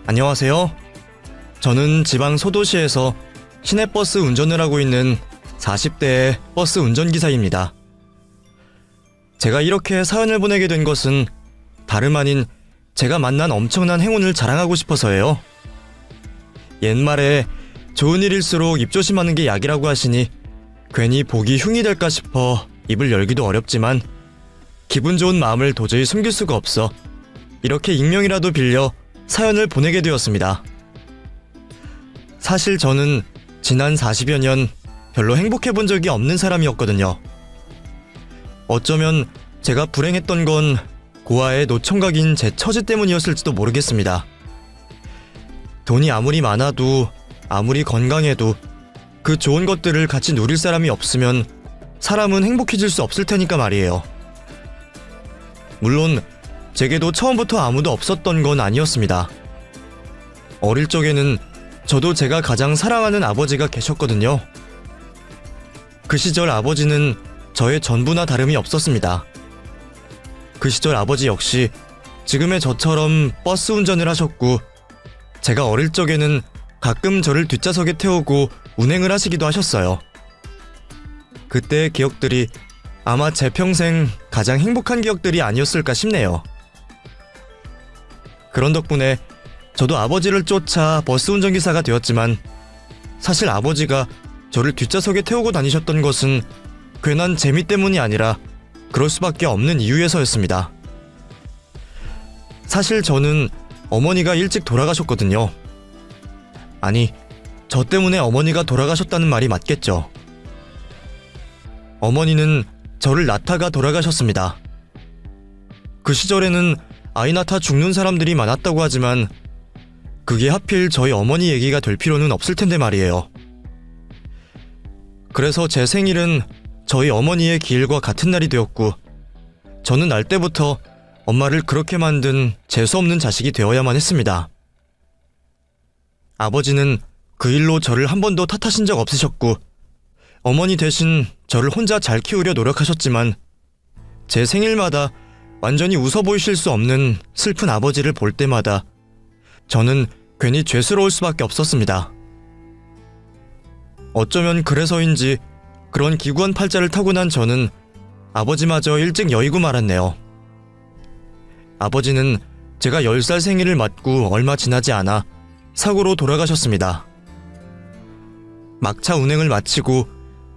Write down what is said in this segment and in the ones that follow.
안녕하세요. 저는 지방 소도시에서 시내버스 운전을 하고 있는 40대의 버스 운전기사입니다. 제가 이렇게 사연을 보내게 된 것은 다름 아닌 제가 만난 엄청난 행운을 자랑하고 싶어서예요. 옛말에 좋은 일일수록 입조심하는 게 약이라고 하시니 괜히 복이 흉이 될까 싶어 입을 열기도 어렵지만 기분 좋은 마음을 도저히 숨길 수가 없어 이렇게 익명이라도 빌려 사연을 보내게 되었습니다. 사실 저는 지난 40여 년 별로 행복해 본 적이 없는 사람이었거든요. 어쩌면 제가 불행했던 건 고아의 노총각인 제 처지 때문이었을지도 모르겠습니다. 돈이 아무리 많아도 아무리 건강해도 그 좋은 것들을 같이 누릴 사람이 없으면 사람은 행복해질 수 없을 테니까 말이에요. 물론 제게도 처음부터 아무도 없었던 건 아니었습니다. 어릴 적에는 저도 제가 가장 사랑하는 아버지가 계셨거든요. 그 시절 아버지는 저의 전부나 다름이 없었습니다. 그 시절 아버지 역시 지금의 저처럼 버스 운전을 하셨고 제가 어릴 적에는 가끔 저를 뒷좌석에 태우고 운행을 하시기도 하셨어요. 그때의 기억들이 아마 제 평생 가장 행복한 기억들이 아니었을까 싶네요. 그런 덕분에 저도 아버지를 쫓아 버스 운전기사가 되었지만 사실 아버지가 저를 뒷좌석에 태우고 다니셨던 것은 괜한 재미 때문이 아니라 그럴 수밖에 없는 이유에서였습니다. 사실 저는 어머니가 일찍 돌아가셨거든요. 아니, 저 때문에 어머니가 돌아가셨다는 말이 맞겠죠. 어머니는 저를 낳다가 돌아가셨습니다. 그 시절에는 아이 낳다 죽는 사람들이 많았다고 하지만 그게 하필 저희 어머니 얘기가 될 필요는 없을 텐데 말이에요. 그래서 제 생일은 저희 어머니의 기일과 같은 날이 되었고 저는 날 때부터 엄마를 그렇게 만든 재수없는 자식이 되어야만 했습니다. 아버지는 그 일로 저를 한 번도 탓하신 적 없으셨고 어머니 대신 저를 혼자 잘 키우려 노력하셨지만 제 생일마다 완전히 웃어 보이실 수 없는 슬픈 아버지를 볼 때마다 저는 괜히 죄스러울 수밖에 없었습니다. 어쩌면 그래서인지 그런 기구한 팔자를 타고난 저는 아버지마저 일찍 여의고 말았네요. 아버지는 제가 10살 생일을 맞고 얼마 지나지 않아 사고로 돌아가셨습니다. 막차 운행을 마치고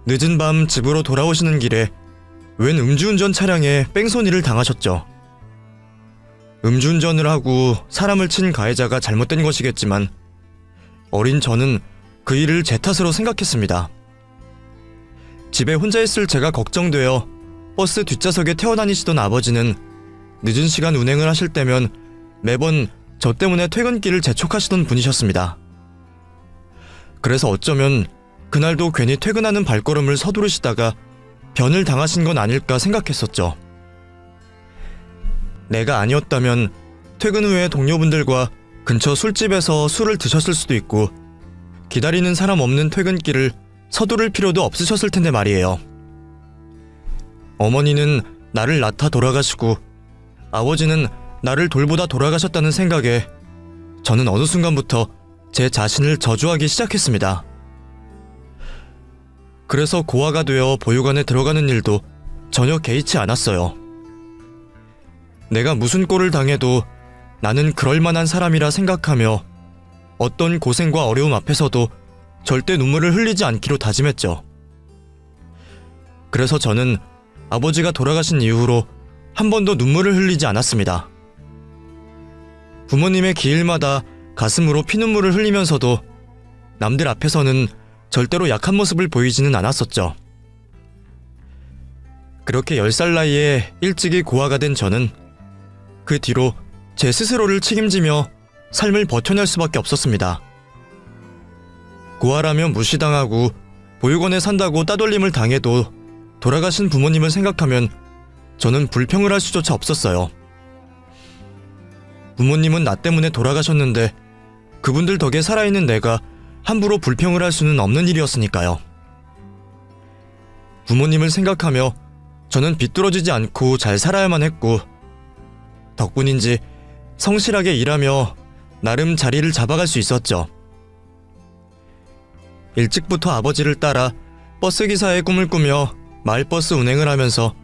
늦은 밤 집으로 돌아오시는 길에 웬 음주운전 차량에 뺑소니를 당하셨죠. 음주운전을 하고 사람을 친 가해자가 잘못된 것이겠지만 어린 저는 그 일을 제 탓으로 생각했습니다. 집에 혼자 있을 제가 걱정되어 버스 뒷좌석에 태워다니시던 아버지는 늦은 시간 운행을 하실 때면 매번 저 때문에 퇴근길을 재촉하시던 분이셨습니다. 그래서 어쩌면 그날도 괜히 퇴근하는 발걸음을 서두르시다가 변을 당하신 건 아닐까 생각했었죠. 내가 아니었다면 퇴근 후에 동료분들과 근처 술집에서 술을 드셨을 수도 있고 기다리는 사람 없는 퇴근길을 서두를 필요도 없으셨을 텐데 말이에요. 어머니는 나를 낳다 돌아가시고 아버지는 나를 돌보다 돌아가셨다는 생각에 저는 어느 순간부터 제 자신을 저주하기 시작했습니다. 그래서 고아가 되어 보육원에 들어가는 일도 전혀 개의치 않았어요. 내가 무슨 꼴을 당해도 나는 그럴 만한 사람이라 생각하며 어떤 고생과 어려움 앞에서도 절대 눈물을 흘리지 않기로 다짐했죠. 그래서 저는 아버지가 돌아가신 이후로 한 번도 눈물을 흘리지 않았습니다. 부모님의 기일마다 가슴으로 피눈물을 흘리면서도 남들 앞에서는 절대로 약한 모습을 보이지는 않았었죠. 그렇게 10살 나이에 일찍이 고아가 된 저는 그 뒤로 제 스스로를 책임지며 삶을 버텨낼 수밖에 없었습니다. 고아라며 무시당하고 보육원에 산다고 따돌림을 당해도 돌아가신 부모님을 생각하면 저는 불평을 할 수조차 없었어요. 부모님은 나 때문에 돌아가셨는데 그분들 덕에 살아있는 내가 함부로 불평을 할 수는 없는 일이었으니까요. 부모님을 생각하며 저는 비뚤어지지 않고 잘 살아야만 했고 덕분인지 성실하게 일하며 나름 자리를 잡아갈 수 있었죠. 일찍부터 아버지를 따라 버스기사의 꿈을 꾸며 마을버스 운행을 하면서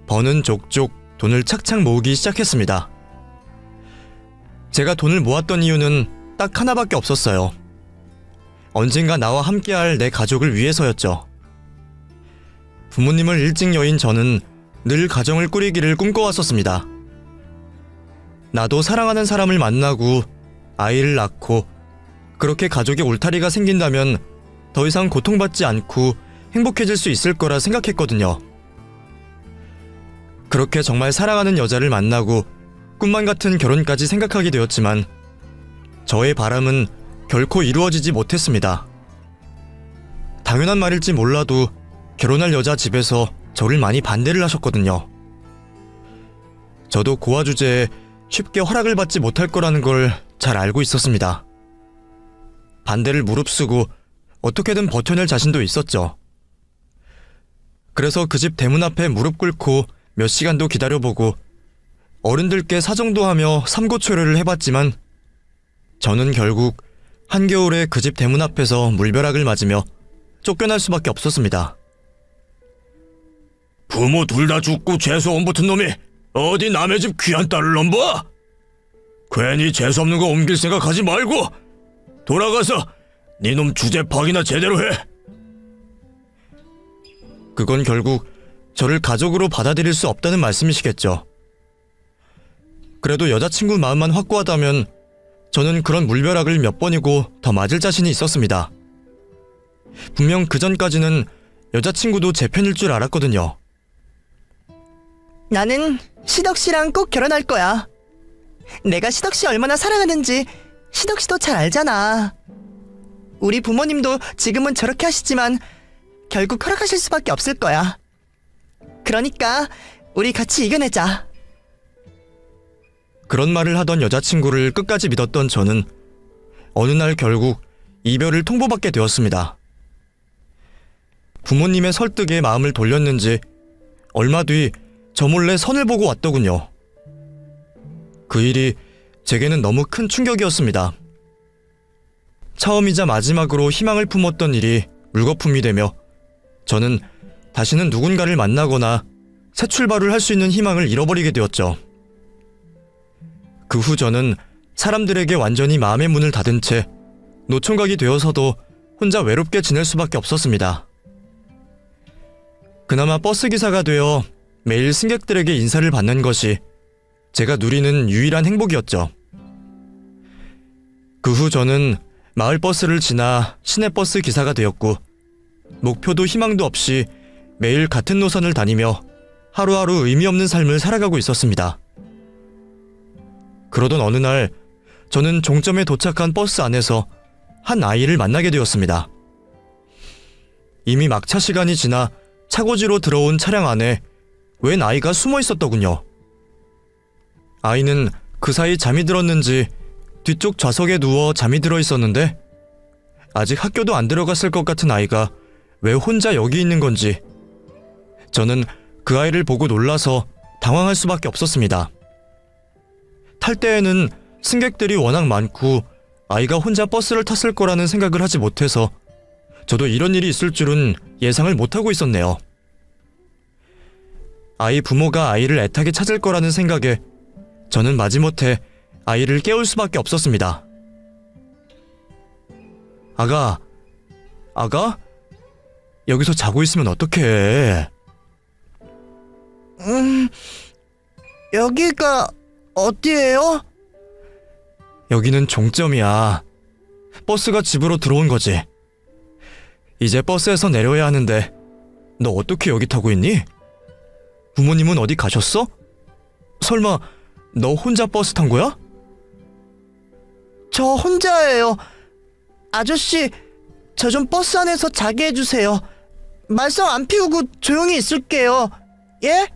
버는 족족 돈을 착착 모으기 시작했습니다. 제가 돈을 모았던 이유는 딱 하나밖에 없었어요. 언젠가 나와 함께할 내 가족을 위해서였죠. 부모님을 일찍 여인 저는 늘 가정을 꾸리기를 꿈꿔왔었습니다. 나도 사랑하는 사람을 만나고 아이를 낳고 그렇게 가족의 울타리가 생긴다면 더 이상 고통받지 않고 행복해질 수 있을 거라 생각했거든요. 그렇게 정말 사랑하는 여자를 만나고 꿈만 같은 결혼까지 생각하게 되었지만 저의 바람은 결코 이루어지지 못했습니다. 당연한 말일지 몰라도 결혼할 여자 집에서 저를 많이 반대를 하셨거든요. 저도 고아 주제에 쉽게 허락을 받지 못할 거라는 걸 잘 알고 있었습니다. 반대를 무릅쓰고 어떻게든 버텨낼 자신도 있었죠. 그래서 그 집 대문 앞에 무릎 꿇고 몇 시간도 기다려보고 어른들께 사정도 하며 삼고초려를 해봤지만 저는 결국 한겨울에 그 집 대문 앞에서 물벼락을 맞으며 쫓겨날 수밖에 없었습니다. 부모 둘 다 죽고 재수없는 붙은 놈이 어디 남의 집 귀한 딸을 넘봐? 괜히 재수없는 거 옮길 생각하지 말고 돌아가서 네 놈 주제 파악이나 제대로 해. 그건 결국 저를 가족으로 받아들일 수 없다는 말씀이시겠죠. 그래도 여자친구 마음만 확고하다면 저는 그런 물벼락을 몇 번이고 더 맞을 자신이 있었습니다. 분명 그 전까지는 여자친구도 제 편일 줄 알았거든요. 나는 시덕씨랑 꼭 결혼할 거야. 내가 시덕씨 얼마나 사랑하는지 시덕씨도 잘 알잖아. 우리 부모님도 지금은 저렇게 하시지만 결국 허락하실 수밖에 없을 거야. 그러니까 우리 같이 이겨내자. 그런 말을 하던 여자친구를 끝까지 믿었던 저는 어느 날 결국 이별을 통보받게 되었습니다. 부모님의 설득에 마음을 돌렸는지 얼마 뒤 저 몰래 선을 보고 왔더군요. 그 일이 제게는 너무 큰 충격이었습니다. 처음이자 마지막으로 희망을 품었던 일이 물거품이 되며 저는 다시는 누군가를 만나거나 새 출발을 할 수 있는 희망을 잃어버리게 되었죠. 그 후 저는 사람들에게 완전히 마음의 문을 닫은 채 노총각이 되어서도 혼자 외롭게 지낼 수밖에 없었습니다. 그나마 버스기사가 되어 매일 승객들에게 인사를 받는 것이 제가 누리는 유일한 행복이었죠. 그 후 저는 마을버스를 지나 시내버스 기사가 되었고 목표도 희망도 없이 매일 같은 노선을 다니며 하루하루 의미 없는 삶을 살아가고 있었습니다. 그러던 어느 날 저는 종점에 도착한 버스 안에서 한 아이를 만나게 되었습니다. 이미 막차 시간이 지나 차고지로 들어온 차량 안에 웬 아이가 숨어 있었더군요. 아이는 그 사이 잠이 들었는지 뒤쪽 좌석에 누워 잠이 들어 있었는데 아직 학교도 안 들어갔을 것 같은 아이가 왜 혼자 여기 있는 건지 저는 그 아이를 보고 놀라서 당황할 수밖에 없었습니다. 탈 때에는 승객들이 워낙 많고 아이가 혼자 버스를 탔을 거라는 생각을 하지 못해서 저도 이런 일이 있을 줄은 예상을 못하고 있었네요. 아이 부모가 아이를 애타게 찾을 거라는 생각에 저는 마지못해 아이를 깨울 수밖에 없었습니다. 아가? 여기서 자고 있으면 어떡해? 여기가 어디예요? 여기는 종점이야. 버스가 집으로 들어온 거지. 이제 버스에서 내려야 하는데 너 어떻게 여기 타고 있니? 부모님은 어디 가셨어? 설마 너 혼자 버스 탄 거야? 저 혼자예요. 아저씨, 저 좀 버스 안에서 자게 해주세요. 말썽 안 피우고 조용히 있을게요. 예?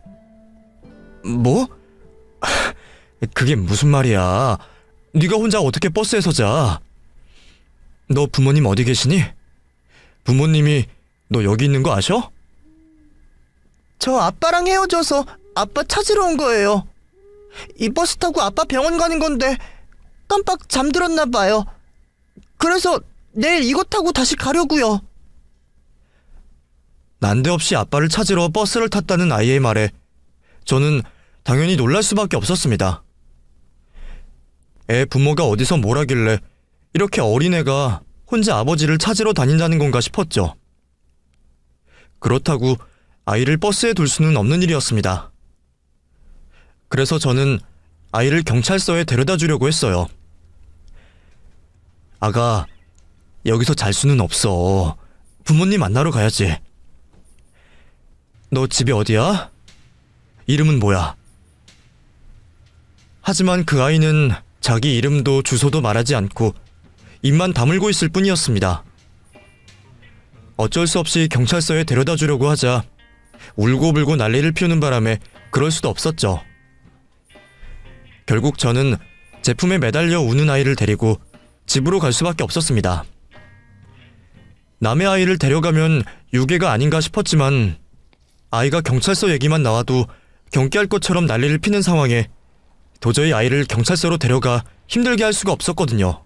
뭐? 그게 무슨 말이야. 네가 혼자 어떻게 버스에서 자? 너 부모님 어디 계시니? 부모님이 너 여기 있는 거 아셔? 저 아빠랑 헤어져서 아빠 찾으러 온 거예요. 이 버스 타고 아빠 병원 가는 건데 깜빡 잠들었나 봐요. 그래서 내일 이거 타고 다시 가려고요. 난데없이 아빠를 찾으러 버스를 탔다는 아이의 말에 저는 당연히 놀랄 수밖에 없었습니다. 애 부모가 어디서 뭘 하길래 이렇게 어린애가 혼자 아버지를 찾으러 다닌다는 건가 싶었죠. 그렇다고 아이를 버스에 둘 수는 없는 일이었습니다. 그래서 저는 아이를 경찰서에 데려다 주려고 했어요. 아가, 여기서 잘 수는 없어. 부모님 만나러 가야지. 너 집이 어디야? 이름은 뭐야? 하지만 그 아이는 자기 이름도 주소도 말하지 않고 입만 다물고 있을 뿐이었습니다. 어쩔 수 없이 경찰서에 데려다 주려고 하자 울고불고 난리를 피우는 바람에 그럴 수도 없었죠. 결국 저는 제품에 매달려 우는 아이를 데리고 집으로 갈 수밖에 없었습니다. 남의 아이를 데려가면 유괴가 아닌가 싶었지만 아이가 경찰서 얘기만 나와도 경기할 것처럼 난리를 피는 상황에 도저히 아이를 경찰서로 데려가 힘들게 할 수가 없었거든요.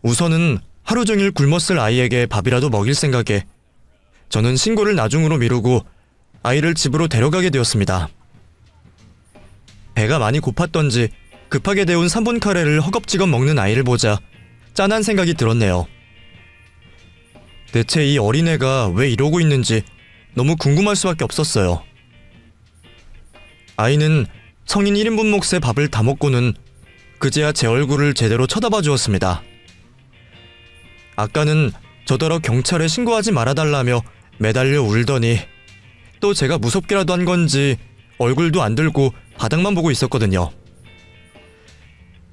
우선은 하루 종일 굶었을 아이에게 밥이라도 먹일 생각에 저는 신고를 나중으로 미루고 아이를 집으로 데려가게 되었습니다. 배가 많이 고팠던지 급하게 데운 3분 카레를 허겁지겁 먹는 아이를 보자 짠한 생각이 들었네요. 대체 이 어린애가 왜 이러고 있는지 너무 궁금할 수밖에 없었어요. 아이는 성인 1인분 몫의 밥을 다 먹고는 그제야 제 얼굴을 제대로 쳐다봐 주었습니다. 아까는 저더러 경찰에 신고하지 말아달라며 매달려 울더니 또 제가 무섭게라도 한 건지 얼굴도 안 들고 바닥만 보고 있었거든요.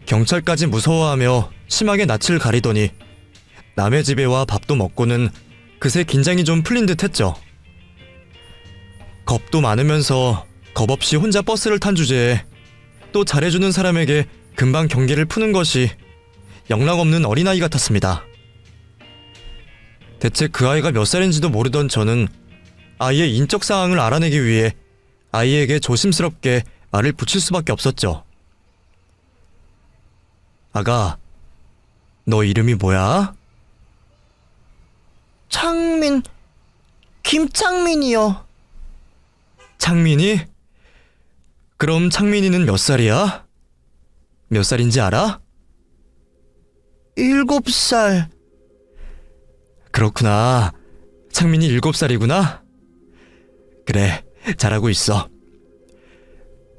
경찰까지 무서워하며 심하게 낯을 가리더니 남의 집에 와 밥도 먹고는 그새 긴장이 좀 풀린 듯 했죠. 겁도 많으면서 겁없이 혼자 버스를 탄 주제에 또 잘해주는 사람에게 금방 경계를 푸는 것이 영락없는 어린아이 같았습니다. 대체 그 아이가 몇 살인지도 모르던 저는 아이의 인적 사항을 알아내기 위해 아이에게 조심스럽게 말을 붙일 수밖에 없었죠. 아가, 너 이름이 뭐야? 창민, 김창민이요. 창민이? 그럼 창민이는 몇 살이야? 몇 살인지 알아? 7살. 그렇구나. 창민이 7살이구나. 그래, 잘하고 있어.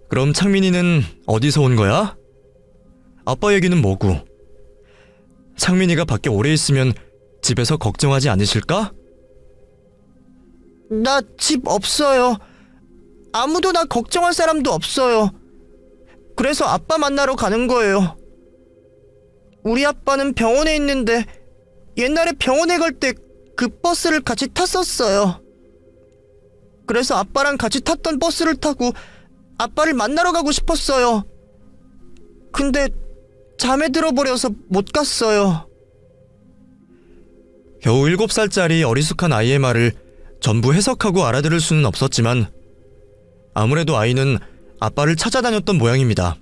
그럼 창민이는 어디서 온 거야? 아빠 얘기는 뭐고? 창민이가 밖에 오래 있으면 집에서 걱정하지 않으실까? 나 집 없어요. 아무도 나 걱정할 사람도 없어요. 그래서 아빠 만나러 가는 거예요. 우리 아빠는 병원에 있는데 옛날에 병원에 갈 때 그 버스를 같이 탔었어요. 그래서 아빠랑 같이 탔던 버스를 타고 아빠를 만나러 가고 싶었어요. 근데 잠에 들어버려서 못 갔어요. 겨우 7살짜리 어리숙한 아이의 말을 전부 해석하고 알아들을 수는 없었지만 아무래도 아이는 아빠를 찾아다녔던 모양입니다.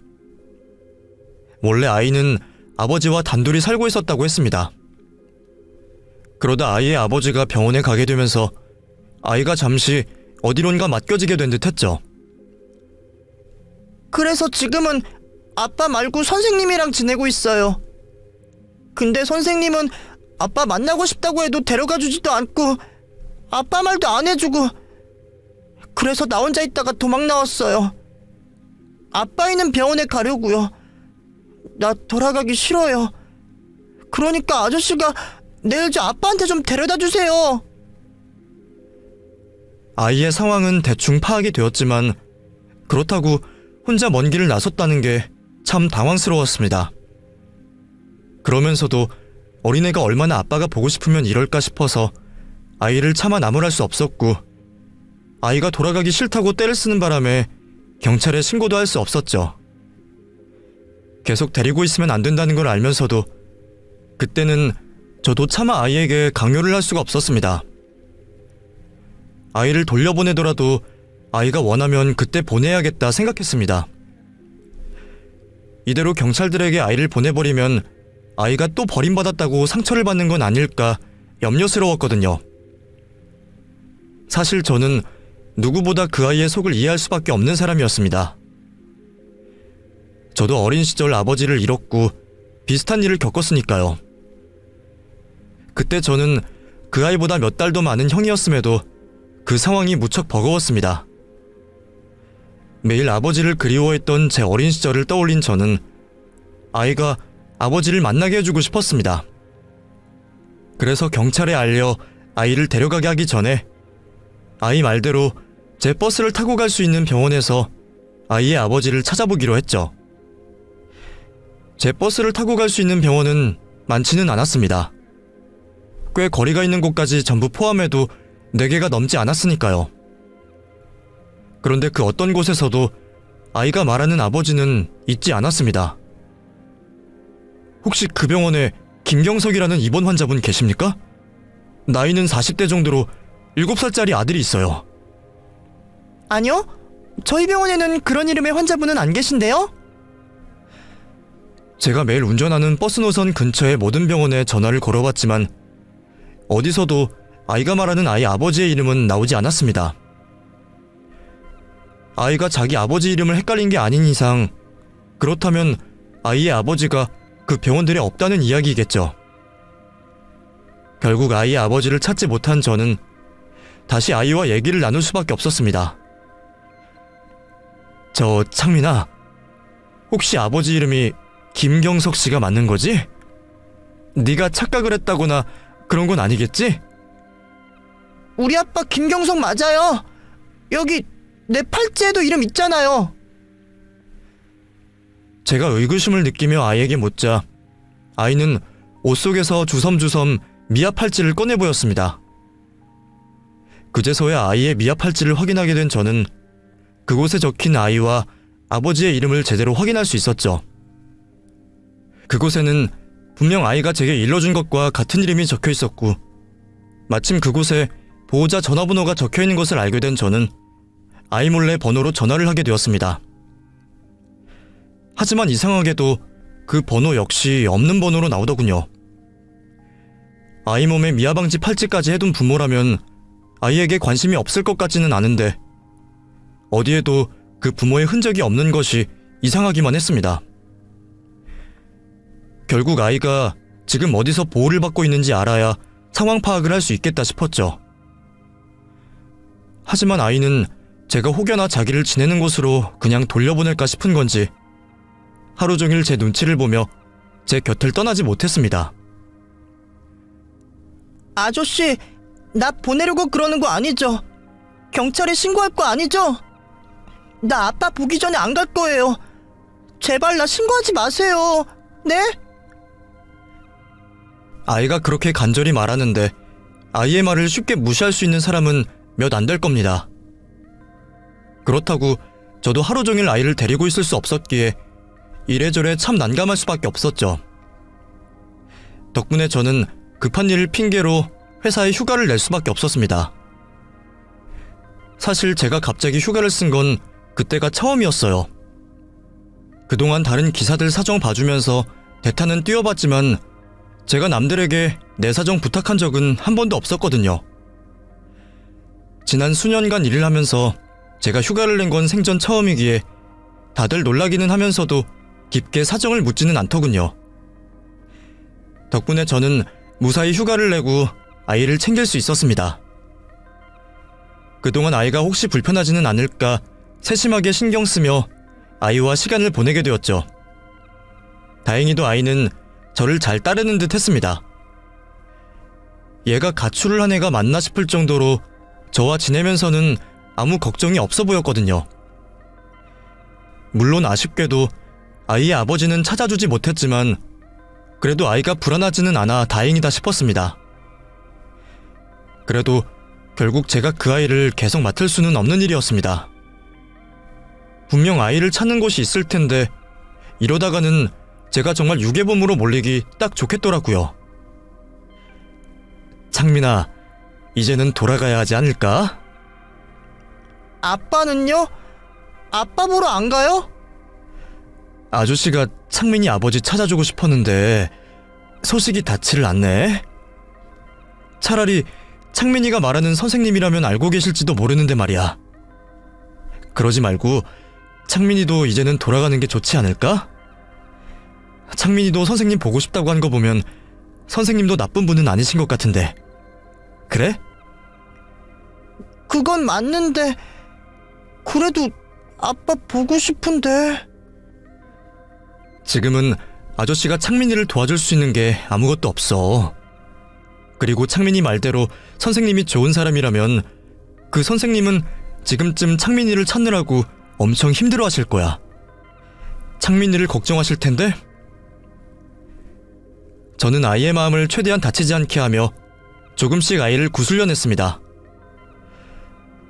원래 아이는 아버지와 단둘이 살고 있었다고 했습니다. 그러다 아이의 아버지가 병원에 가게 되면서 아이가 잠시 어디론가 맡겨지게 된 듯 했죠. 그래서 지금은 아빠 말고 선생님이랑 지내고 있어요. 근데 선생님은 아빠 만나고 싶다고 해도 데려가 주지도 않고 아빠 말도 안 해주고 그래서 나 혼자 있다가 도망 나왔어요. 아빠 있는 병원에 가려고요. 나 돌아가기 싫어요. 그러니까 아저씨가 내일 저 아빠한테 좀 데려다 주세요. 아이의 상황은 대충 파악이 되었지만 그렇다고 혼자 먼 길을 나섰다는 게 참 당황스러웠습니다. 그러면서도 어린애가 얼마나 아빠가 보고 싶으면 이럴까 싶어서 아이를 차마 나무랄 수 없었고 아이가 돌아가기 싫다고 떼를 쓰는 바람에 경찰에 신고도 할 수 없었죠. 계속 데리고 있으면 안 된다는 걸 알면서도 그때는 저도 차마 아이에게 강요를 할 수가 없었습니다. 아이를 돌려보내더라도 아이가 원하면 그때 보내야겠다 생각했습니다. 이대로 경찰들에게 아이를 보내버리면 아이가 또 버림받았다고 상처를 받는 건 아닐까 염려스러웠거든요. 사실 저는 누구보다 그 아이의 속을 이해할 수밖에 없는 사람이었습니다. 저도 어린 시절 아버지를 잃었고 비슷한 일을 겪었으니까요. 그때 저는 그 아이보다 몇 달 더 많은 형이었음에도 그 상황이 무척 버거웠습니다. 매일 아버지를 그리워했던 제 어린 시절을 떠올린 저는 아이가 아버지를 만나게 해주고 싶었습니다. 그래서 경찰에 알려 아이를 데려가게 하기 전에 아이 말대로 제 버스를 타고 갈 수 있는 병원에서 아이의 아버지를 찾아보기로 했죠. 제 버스를 타고 갈 수 있는 병원은 많지는 않았습니다. 꽤 거리가 있는 곳까지 전부 포함해도 4개가 넘지 않았으니까요. 그런데 그 어떤 곳에서도 아이가 말하는 아버지는 있지 않았습니다. 혹시 그 병원에 김경석이라는 입원 환자분 계십니까? 나이는 40대 정도로 7살짜리 아들이 있어요. 아니요. 저희 병원에는 그런 이름의 환자분은 안 계신데요? 제가 매일 운전하는 버스 노선 근처의 모든 병원에 전화를 걸어봤지만 어디서도 아이가 말하는 아이 아버지의 이름은 나오지 않았습니다. 아이가 자기 아버지 이름을 헷갈린 게 아닌 이상 그렇다면 아이의 아버지가 그 병원들에 없다는 이야기겠죠. 결국 아이의 아버지를 찾지 못한 저는 다시 아이와 얘기를 나눌 수밖에 없었습니다. 저 창민아, 혹시 아버지 이름이 김경석 씨가 맞는 거지? 네가 착각을 했다거나 그런 건 아니겠지? 우리 아빠 김경석 맞아요. 여기 내 팔찌에도 이름 있잖아요. 제가 의구심을 느끼며 아이에게 묻자 아이는 옷 속에서 주섬주섬 미아 팔찌를 꺼내 보였습니다. 그제서야 아이의 미아 팔찌를 확인하게 된 저는 그곳에 적힌 아이와 아버지의 이름을 제대로 확인할 수 있었죠. 그곳에는 분명 아이가 제게 일러준 것과 같은 이름이 적혀 있었고 마침 그곳에 보호자 전화번호가 적혀 있는 것을 알게 된 저는 아이 몰래 번호로 전화를 하게 되었습니다. 하지만 이상하게도 그 번호 역시 없는 번호로 나오더군요. 아이 몸에 미아방지 팔찌까지 해둔 부모라면 아이에게 관심이 없을 것 같지는 않은데 어디에도 그 부모의 흔적이 없는 것이 이상하기만 했습니다. 결국 아이가 지금 어디서 보호를 받고 있는지 알아야 상황 파악을 할 수 있겠다 싶었죠. 하지만 아이는 제가 혹여나 자기를 지내는 곳으로 그냥 돌려보낼까 싶은 건지 하루 종일 제 눈치를 보며 제 곁을 떠나지 못했습니다. 아저씨, 나 보내려고 그러는 거 아니죠? 경찰에 신고할 거 아니죠? 나 아빠 보기 전에 안 갈 거예요. 제발 나 신고하지 마세요. 네? 아이가 그렇게 간절히 말하는데 아이의 말을 쉽게 무시할 수 있는 사람은 몇 안 될 겁니다. 그렇다고 저도 하루 종일 아이를 데리고 있을 수 없었기에 이래저래 참 난감할 수밖에 없었죠. 덕분에 저는 급한 일을 핑계로 회사에 휴가를 낼 수밖에 없었습니다. 사실 제가 갑자기 휴가를 쓴 건 그때가 처음이었어요. 그동안 다른 기사들 사정 봐주면서 대타는 뛰어봤지만 제가 남들에게 내 사정 부탁한 적은 한 번도 없었거든요. 지난 수년간 일을 하면서 제가 휴가를 낸 건 생전 처음이기에 다들 놀라기는 하면서도 깊게 사정을 묻지는 않더군요. 덕분에 저는 무사히 휴가를 내고 아이를 챙길 수 있었습니다. 그동안 아이가 혹시 불편하지는 않을까 세심하게 신경 쓰며 아이와 시간을 보내게 되었죠. 다행히도 아이는 저를 잘 따르는 듯 했습니다. 얘가 가출을 한 애가 맞나 싶을 정도로 저와 지내면서는 아무 걱정이 없어 보였거든요. 물론 아쉽게도 아이의 아버지는 찾아주지 못했지만 그래도 아이가 불안하지는 않아 다행이다 싶었습니다. 그래도 결국 제가 그 아이를 계속 맡을 수는 없는 일이었습니다. 분명 아이를 찾는 곳이 있을 텐데 이러다가는 제가 정말 유괴범으로 몰리기 딱 좋겠더라고요. 창민아, 이제는 돌아가야 하지 않을까? 아빠는요? 아빠 보러 안 가요? 아저씨가 창민이 아버지 찾아주고 싶었는데 소식이 닿지를 않네. 차라리 창민이가 말하는 선생님이라면 알고 계실지도 모르는데 말이야. 그러지 말고 창민이도 이제는 돌아가는 게 좋지 않을까? 창민이도 선생님 보고 싶다고 한 거 보면 선생님도 나쁜 분은 아니신 것 같은데. 그래? 그건 맞는데 그래도 아빠 보고 싶은데. 지금은 아저씨가 창민이를 도와줄 수 있는 게 아무것도 없어. 그리고 창민이 말대로 선생님이 좋은 사람이라면 그 선생님은 지금쯤 창민이를 찾느라고 엄청 힘들어 하실 거야. 창민이를 걱정하실 텐데? 저는 아이의 마음을 최대한 다치지 않게 하며 조금씩 아이를 구슬려냈습니다.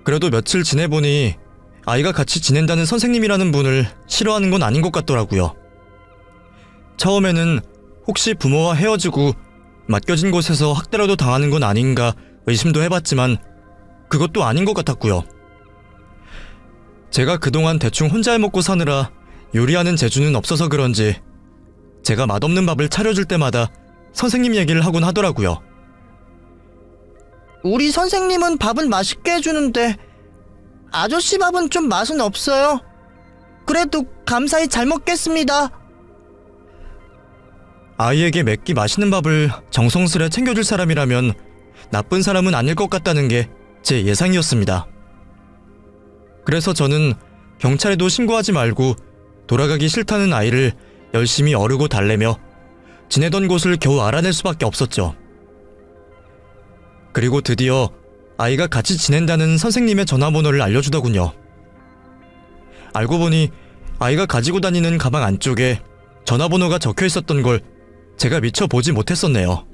그래도 며칠 지내보니 아이가 같이 지낸다는 선생님이라는 분을 싫어하는 건 아닌 것 같더라고요. 처음에는 혹시 부모와 헤어지고 맡겨진 곳에서 학대라도 당하는 건 아닌가 의심도 해봤지만 그것도 아닌 것 같았고요. 제가 그동안 대충 혼자 해먹고 사느라 요리하는 재주는 없어서 그런지 제가 맛없는 밥을 차려줄 때마다 선생님 얘기를 하곤 하더라고요. 우리 선생님은 밥은 맛있게 해주는데 아저씨 밥은 좀 맛은 없어요. 그래도 감사히 잘 먹겠습니다. 아이에게 맵기 맛있는 밥을 정성스레 챙겨줄 사람이라면 나쁜 사람은 아닐 것 같다는 게 제 예상이었습니다. 그래서 저는 경찰에도 신고하지 말고 돌아가기 싫다는 아이를 열심히 어르고 달래며 지내던 곳을 겨우 알아낼 수밖에 없었죠. 그리고 드디어 아이가 같이 지낸다는 선생님의 전화번호를 알려주더군요. 알고 보니 아이가 가지고 다니는 가방 안쪽에 전화번호가 적혀 있었던 걸 제가 미처 보지 못했었네요.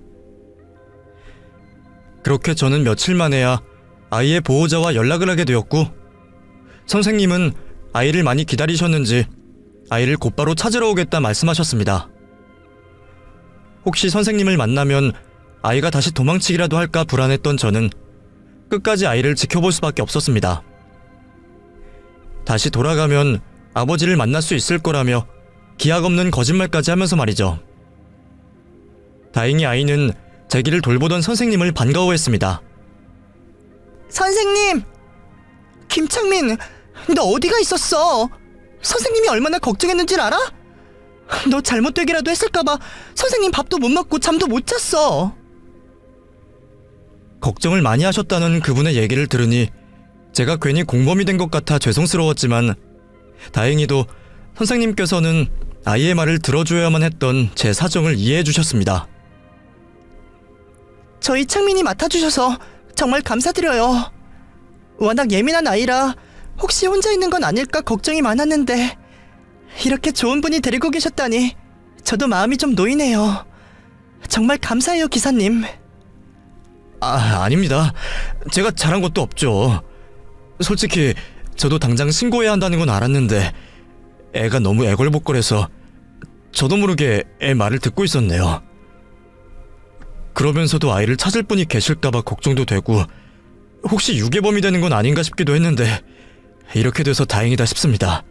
그렇게 저는 며칠 만에야 아이의 보호자와 연락을 하게 되었고, 선생님은 아이를 많이 기다리셨는지 아이를 곧바로 찾으러 오겠다 말씀하셨습니다. 혹시 선생님을 만나면 아이가 다시 도망치기라도 할까 불안했던 저는 끝까지 아이를 지켜볼 수밖에 없었습니다. 다시 돌아가면 아버지를 만날 수 있을 거라며 기약 없는 거짓말까지 하면서 말이죠. 다행히 아이는 제 길을 돌보던 선생님을 반가워했습니다. 선생님! 김창민, 너 어디가 있었어? 선생님이 얼마나 걱정했는지 알아? 너 잘못되기라도 했을까봐 선생님 밥도 못 먹고 잠도 못 잤어. 걱정을 많이 하셨다는 그분의 얘기를 들으니 제가 괜히 공범이 된 것 같아 죄송스러웠지만 다행히도 선생님께서는 아이의 말을 들어줘야만 했던 제 사정을 이해해 주셨습니다. 저희 창민이 맡아주셔서 정말 감사드려요. 워낙 예민한 아이라 혹시 혼자 있는 건 아닐까 걱정이 많았는데 이렇게 좋은 분이 데리고 계셨다니 저도 마음이 좀 놓이네요. 정말 감사해요, 기사님. 아닙니다. 제가 잘한 것도 없죠. 솔직히 저도 당장 신고해야 한다는 건 알았는데 애가 너무 애걸복걸해서 저도 모르게 애 말을 듣고 있었네요. 그러면서도 아이를 찾을 분이 계실까봐 걱정도 되고 혹시 유괴범이 되는 건 아닌가 싶기도 했는데 이렇게 돼서 다행이다 싶습니다.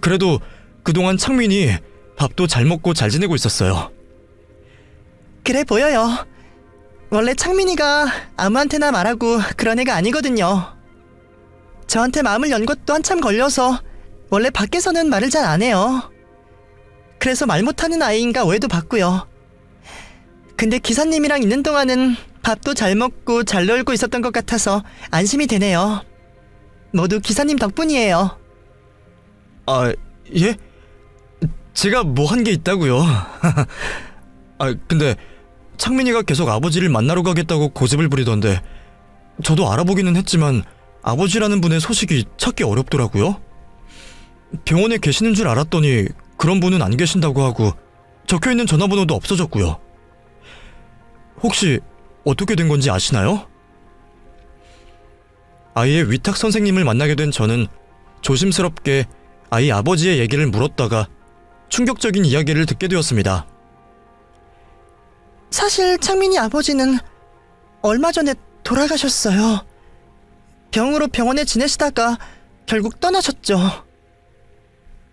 그래도 그동안 창민이 밥도 잘 먹고 잘 지내고 있었어요. 그래 보여요. 원래 창민이가 아무한테나 말하고 그런 애가 아니거든요. 저한테 마음을 연 것도 한참 걸려서 원래 밖에서는 말을 잘 안 해요. 그래서 말 못하는 아이인가 오해도 받고요. 근데 기사님이랑 있는 동안은 밥도 잘 먹고 잘 놀고 있었던 것 같아서 안심이 되네요. 모두 기사님 덕분이에요. 예? 제가 뭐 한 게 있다고요? 근데 창민이가 계속 아버지를 만나러 가겠다고 고집을 부리던데 저도 알아보기는 했지만 아버지라는 분의 소식이 찾기 어렵더라고요. 병원에 계시는 줄 알았더니 그런 분은 안 계신다고 하고 적혀있는 전화번호도 없어졌고요. 혹시 어떻게 된 건지 아시나요? 아이의 위탁 선생님을 만나게 된 저는 조심스럽게 아이 아버지의 얘기를 물었다가 충격적인 이야기를 듣게 되었습니다. 사실 창민이 아버지는 얼마 전에 돌아가셨어요. 병으로 병원에 지내시다가 결국 떠나셨죠.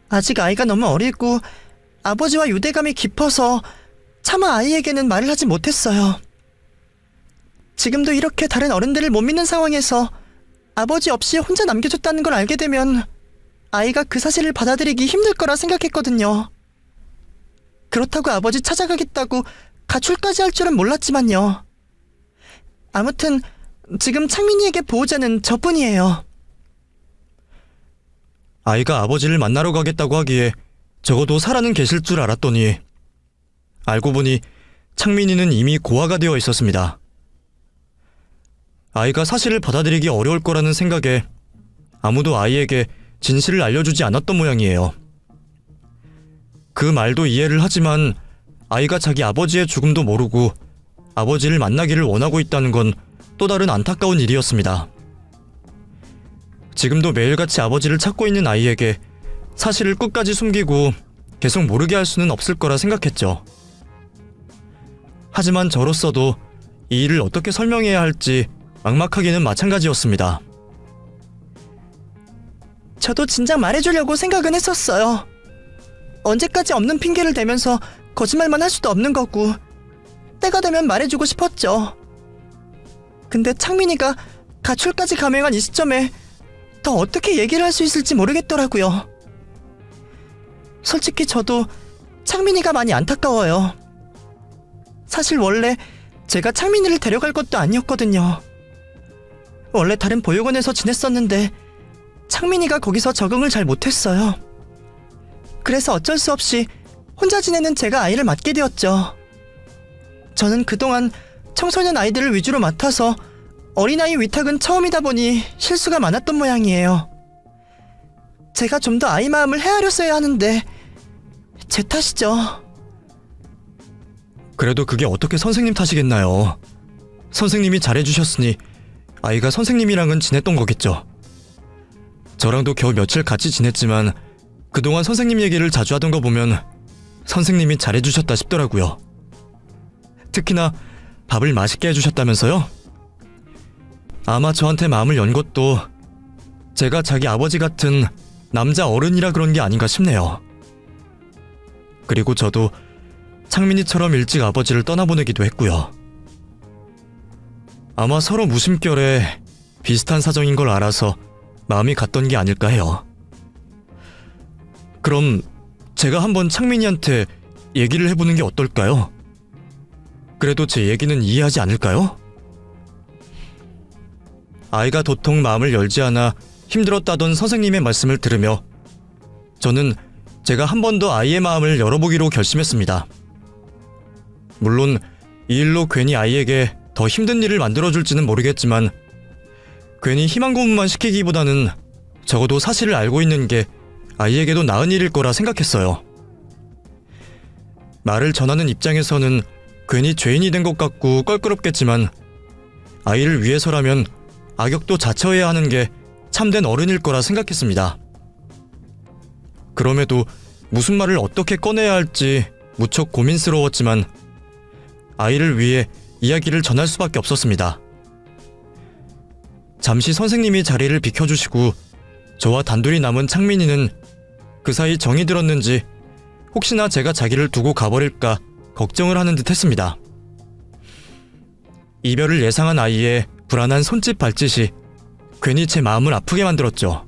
아직 아이가 너무 어리고 아버지와 유대감이 깊어서 차마 아이에게는 말을 하지 못했어요. 지금도 이렇게 다른 어른들을 못 믿는 상황에서 아버지 없이 혼자 남겨졌다는 걸 알게 되면 아이가 그 사실을 받아들이기 힘들 거라 생각했거든요. 그렇다고 아버지 찾아가겠다고 가출까지 할 줄은 몰랐지만요. 아무튼 지금 창민이에게 보호자는 저뿐이에요. 아이가 아버지를 만나러 가겠다고 하기에 적어도 살아는 계실 줄 알았더니 알고 보니 창민이는 이미 고아가 되어 있었습니다. 아이가 사실을 받아들이기 어려울 거라는 생각에 아무도 아이에게 진실을 알려주지 않았던 모양이에요. 그 말도 이해를 하지만 아이가 자기 아버지의 죽음도 모르고 아버지를 만나기를 원하고 있다는 건 또 다른 안타까운 일이었습니다. 지금도 매일같이 아버지를 찾고 있는 아이에게 사실을 끝까지 숨기고 계속 모르게 할 수는 없을 거라 생각했죠. 하지만 저로서도 이 일을 어떻게 설명해야 할지 막막하기는 마찬가지였습니다. 저도 진작 말해주려고 생각은 했었어요. 언제까지 없는 핑계를 대면서 거짓말만 할 수도 없는 거고 때가 되면 말해주고 싶었죠. 근데 창민이가 가출까지 감행한 이 시점에 더 어떻게 얘기를 할 수 있을지 모르겠더라고요. 솔직히 저도 창민이가 많이 안타까워요. 사실 원래 제가 창민이를 데려갈 것도 아니었거든요. 원래 다른 보육원에서 지냈었는데 창민이가 거기서 적응을 잘 못했어요. 그래서 어쩔 수 없이 혼자 지내는 제가 아이를 맡게 되었죠. 저는 그동안 청소년 아이들을 위주로 맡아서 어린아이 위탁은 처음이다 보니 실수가 많았던 모양이에요. 제가 좀 더 아이 마음을 헤아렸어야 하는데 제 탓이죠. 그래도 그게 어떻게 선생님 탓이겠나요? 선생님이 잘해주셨으니 아이가 선생님이랑은 지냈던 거겠죠. 저랑도 겨우 며칠 같이 지냈지만 그동안 선생님 얘기를 자주 하던 거 보면 선생님이 잘해주셨다 싶더라고요. 특히나 밥을 맛있게 해주셨다면서요? 아마 저한테 마음을 연 것도 제가 자기 아버지 같은 남자 어른이라 그런 게 아닌가 싶네요. 그리고 저도 창민이처럼 일찍 아버지를 떠나보내기도 했고요. 아마 서로 무심결에 비슷한 사정인 걸 알아서 마음이 갔던 게 아닐까 해요. 그럼 제가 한번 창민이한테 얘기를 해보는 게 어떨까요? 그래도 제 얘기는 이해하지 않을까요? 아이가 도통 마음을 열지 않아 힘들었다던 선생님의 말씀을 들으며 저는 제가 한 번 더 아이의 마음을 열어보기로 결심했습니다. 물론 이 일로 괜히 아이에게 더 힘든 일을 만들어줄지는 모르겠지만 괜히 희망 고문만 시키기보다는 적어도 사실을 알고 있는 게 아이에게도 나은 일일 거라 생각했어요. 말을 전하는 입장에서는 괜히 죄인이 된 것 같고 껄끄럽겠지만 아이를 위해서라면 악역도 자처해야 하는 게 참된 어른일 거라 생각했습니다. 그럼에도 무슨 말을 어떻게 꺼내야 할지 무척 고민스러웠지만 아이를 위해 이야기를 전할 수밖에 없었습니다. 잠시 선생님이 자리를 비켜주시고 저와 단둘이 남은 창민이는 그 사이 정이 들었는지 혹시나 제가 자기를 두고 가버릴까 걱정을 하는 듯 했습니다. 이별을 예상한 아이의 불안한 손짓 발짓이 괜히 제 마음을 아프게 만들었죠.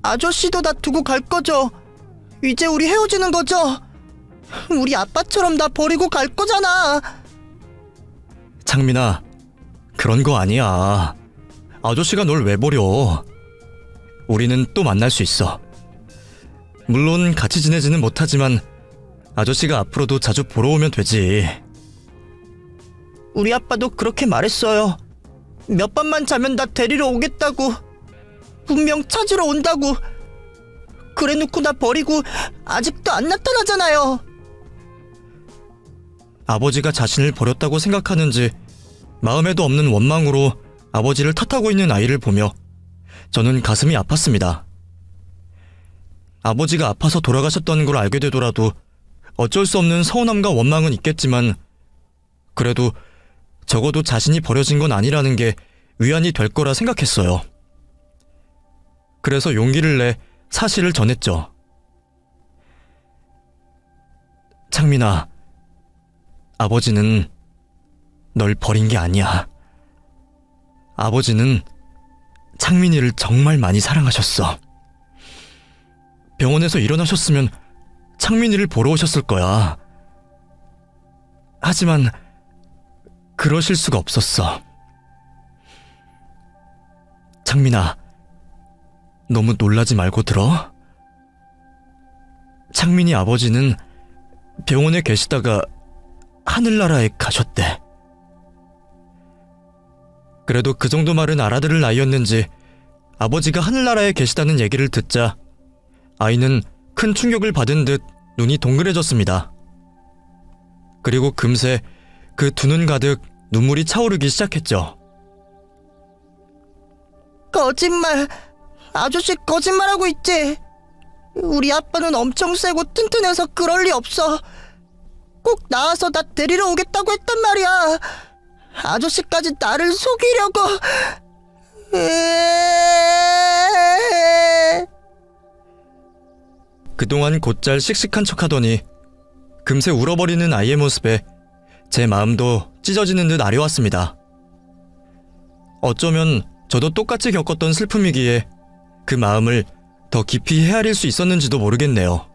아저씨도 나 두고 갈 거죠? 이제 우리 헤어지는 거죠? 우리 아빠처럼 나 버리고 갈 거잖아. 창민아, 그런 거 아니야. 아저씨가 널 왜 버려? 우리는 또 만날 수 있어. 물론 같이 지내지는 못하지만 아저씨가 앞으로도 자주 보러 오면 되지. 우리 아빠도 그렇게 말했어요. 몇 번만 자면 나 데리러 오겠다고. 분명 찾으러 온다고. 그래놓고 나 버리고 아직도 안 나타나잖아요. 아버지가 자신을 버렸다고 생각하는지 마음에도 없는 원망으로 아버지를 탓하고 있는 아이를 보며 저는 가슴이 아팠습니다. 아버지가 아파서 돌아가셨다는 걸 알게 되더라도 어쩔 수 없는 서운함과 원망은 있겠지만 그래도 적어도 자신이 버려진 건 아니라는 게 위안이 될 거라 생각했어요. 그래서 용기를 내 사실을 전했죠. 창민아, 아버지는 널 버린 게 아니야. 아버지는 창민이를 정말 많이 사랑하셨어. 병원에서 일어나셨으면 창민이를 보러 오셨을 거야. 하지만 그러실 수가 없었어. 창민아, 너무 놀라지 말고 들어. 창민이 아버지는 병원에 계시다가 하늘나라에 가셨대. 그래도 그 정도 말은 알아들을 나이였는지 아버지가 하늘나라에 계시다는 얘기를 듣자 아이는 큰 충격을 받은 듯 눈이 동그래졌습니다. 그리고 금세 그 두 눈 가득 눈물이 차오르기 시작했죠. 거짓말. 아저씨 거짓말하고 있지. 우리 아빠는 엄청 세고 튼튼해서 그럴 리 없어. 꼭 나와서 나 데리러 오겠다고 했단 말이야. 아저씨까지 나를 속이려고. 그동안 곧잘 씩씩한 척하더니 금세 울어버리는 아이의 모습에 제 마음도 찢어지는 듯 아려왔습니다. 어쩌면 저도 똑같이 겪었던 슬픔이기에 그 마음을 더 깊이 헤아릴 수 있었는지도 모르겠네요.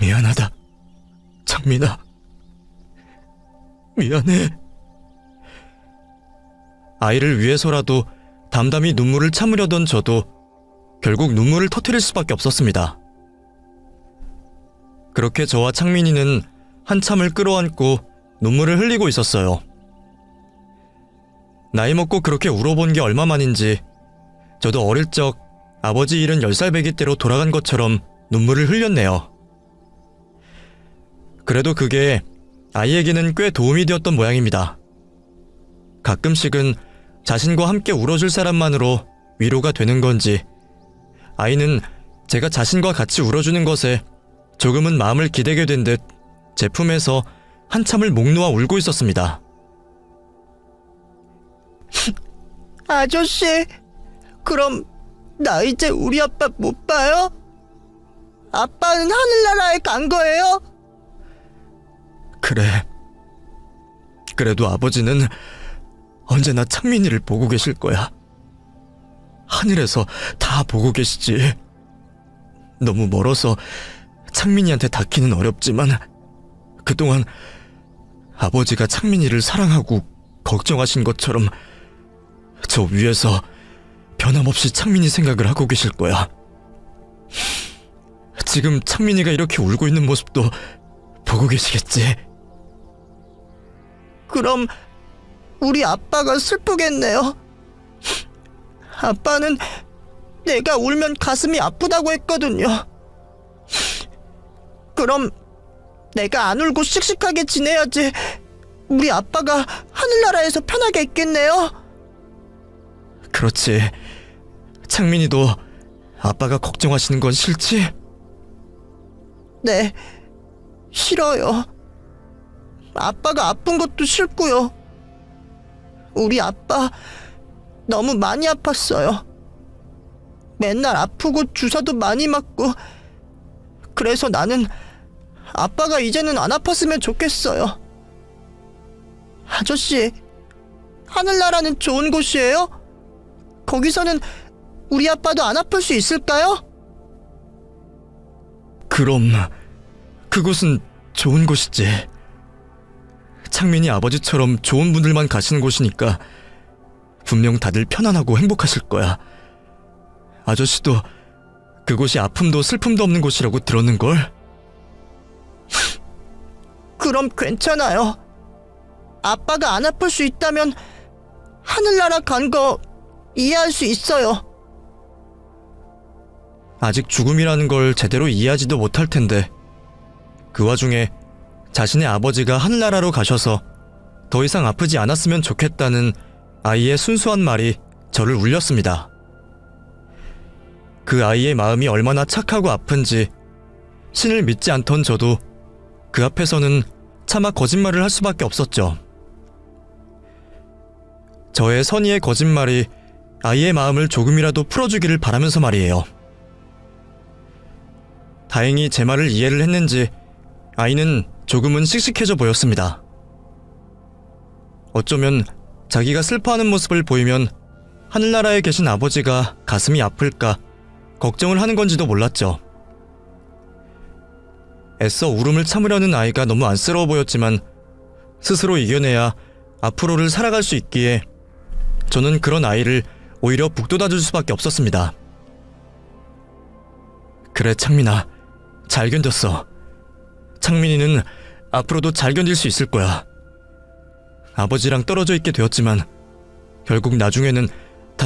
미안하다, 창민아. 미안해. 아이를 위해서라도 담담히 눈물을 참으려던 저도 결국 눈물을 터뜨릴 수밖에 없었습니다. 그렇게 저와 창민이는 한참을 끌어안고 눈물을 흘리고 있었어요. 나이 먹고 그렇게 울어본 게 얼마만인지 저도 어릴 적 아버지 70살 배기 때로 돌아간 것처럼 눈물을 흘렸네요. 그래도 그게 아이에게는 꽤 도움이 되었던 모양입니다. 가끔씩은 자신과 함께 울어줄 사람만으로 위로가 되는 건지 아이는 제가 자신과 같이 울어주는 것에 조금은 마음을 기대게 된 듯 제 품에서 한참을 목 놓아 울고 있었습니다. 아저씨, 그럼 나 이제 우리 아빠 못 봐요? 아빠는 하늘나라에 간 거예요? 그래. 그래도 아버지는 언제나 창민이를 보고 계실 거야. 하늘에서 다 보고 계시지. 너무 멀어서 창민이한테 닿기는 어렵지만 그동안 아버지가 창민이를 사랑하고 걱정하신 것처럼 저 위에서 변함없이 창민이 생각을 하고 계실 거야. 지금 창민이가 이렇게 울고 있는 모습도 보고 계시겠지. 그럼 우리 아빠가 슬프겠네요. 아빠는 내가 울면 가슴이 아프다고 했거든요. 그럼 내가 안 울고 씩씩하게 지내야지 우리 아빠가 하늘나라에서 편하게 있겠네요. 그렇지. 창민이도 아빠가 걱정하시는 건 싫지? 네, 싫어요. 아빠가 아픈 것도 싫고요. 우리 아빠 너무 많이 아팠어요. 맨날 아프고 주사도 많이 맞고. 그래서 나는 아빠가 이제는 안 아팠으면 좋겠어요. 아저씨, 하늘나라는 좋은 곳이에요? 거기서는 우리 아빠도 안 아플 수 있을까요? 그럼 그곳은 좋은 곳이지. 창민이 아버지처럼 좋은 분들만 가시는 곳이니까 분명 다들 편안하고 행복하실 거야. 아저씨도 그곳이 아픔도 슬픔도 없는 곳이라고 들었는걸? 그럼 괜찮아요. 아빠가 안 아플 수 있다면 하늘나라 간 거 이해할 수 있어요. 아직 죽음이라는 걸 제대로 이해하지도 못할 텐데 그 와중에 자신의 아버지가 하늘나라로 가셔서 더 이상 아프지 않았으면 좋겠다는 아이의 순수한 말이 저를 울렸습니다. 그 아이의 마음이 얼마나 착하고 아픈지 신을 믿지 않던 저도 그 앞에서는 차마 거짓말을 할 수밖에 없었죠. 저의 선의의 거짓말이 아이의 마음을 조금이라도 풀어주기를 바라면서 말이에요. 다행히 제 말을 이해를 했는지 아이는 조금은 씩씩해져 보였습니다. 어쩌면 자기가 슬퍼하는 모습을 보이면 하늘나라에 계신 아버지가 가슴이 아플까 걱정을 하는 건지도 몰랐죠. 애써 울음을 참으려는 아이가 너무 안쓰러워 보였지만 스스로 이겨내야 앞으로를 살아갈 수 있기에 저는 그런 아이를 오히려 북돋아줄 수밖에 없었습니다. 그래, 창민아, 잘 견뎠어. 창민이는 앞으로도 잘 견딜 수 있을 거야. 아버지랑 떨어져 있게 되었지만 결국 나중에는